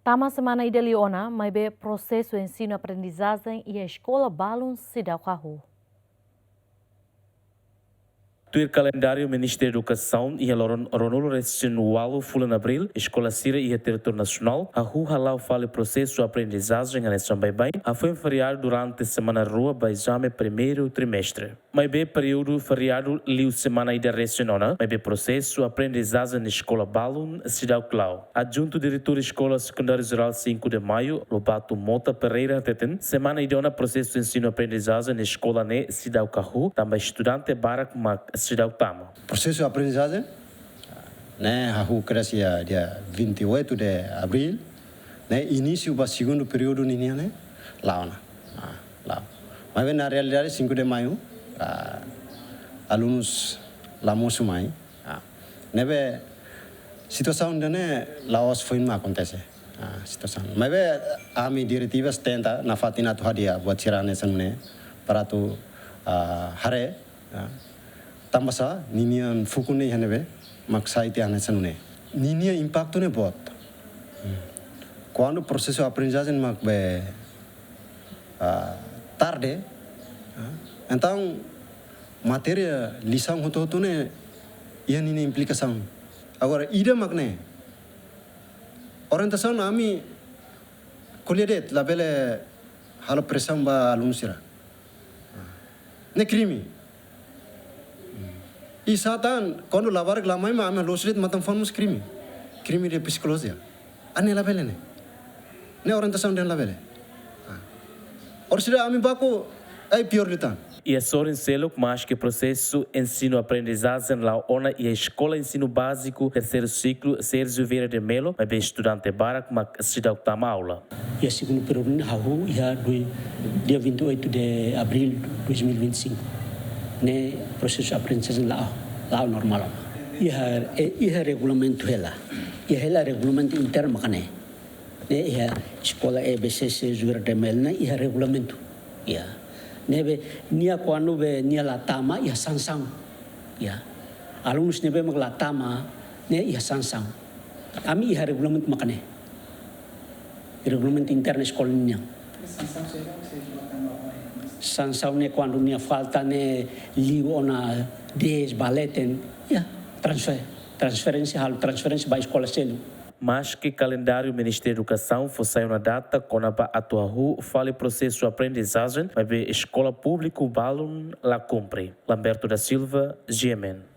Tama semana ida Liona, mai be processo ensino-aprendizagem e a escola balun Cidau Carro. Do calendário Ministério da Educação e a Ronolo Resinual Fulano Abril, Escola Sira e a Território Nacional, a rua Halau fala processo de aprendizagem a São Bem, a foi feriado durante a semana rua para exame primeiro trimestre. Mas bem período feriado liu semana ida regional, mas bem processo de aprendizagem na Escola Balun Cidau Clau. Adjunto diretor Escola Secundária Geral 5 de Maio, Lobato Mota Pereira Teten, semana ida processo de ensino-aprendizagem na Escola Ne Cidau Carro, também estudante Barak Mak Cidau Tama. Processo de aprendizagem, né, a dia 28 de abril, né, início do segundo período né, lá, lá. Mas na realidade 5 de maio, alunos lá musumai, né, situação né, Laos foi não acontece, situação. Mas a minha diretiva tenta na fatina tu hadia buat tirar nessa né, para tu hare. Tambah sa ninian fukune hanebe maksai te ane sanune ninia impacto ne bot quando o processo de aprendizagem mak be tarde então matéria lição hoto ne ia nini implicação agora ida makne orientação ami colhedet labele halo pressão ba alunsira ne crime Isatan, quando lavar glamai ma ame losrit matam formos crime de psicologia. Ane labele ne orientação den labele. Orsira ami bako ai pior litan. E a Sorin Seluk, mais que processo ensino-aprendizagem lá ona e a escola ensino básico terceiro ciclo Sérgio Vieira de Melo, mas bem estudante Barak mak Cidau Tama aula. E a segundo período hahu ia dia 28 de abril de 2025. Ne processo de aprendizagem lá normal. Ia regulamento ela regulamento interno makane. Ne ia escola EBCC Juara de Mel ne ia regulamento. Ia. Nebe nia quando be nia latama ia sansang. Ia. Alunos nebe mag latama ne ia sansang. Ami ia regulamento makane. Regulamento interno escola nia. Sansão ne quando nia falta ne ligo ona 10 baleten ya transferência para a escola selo. Mas que calendário Ministério da Educação fosse uma data quando a atuahu fale processo de aprendizagem, mas a escola pública balun la cumpre. Lamberto da Silva, GMN.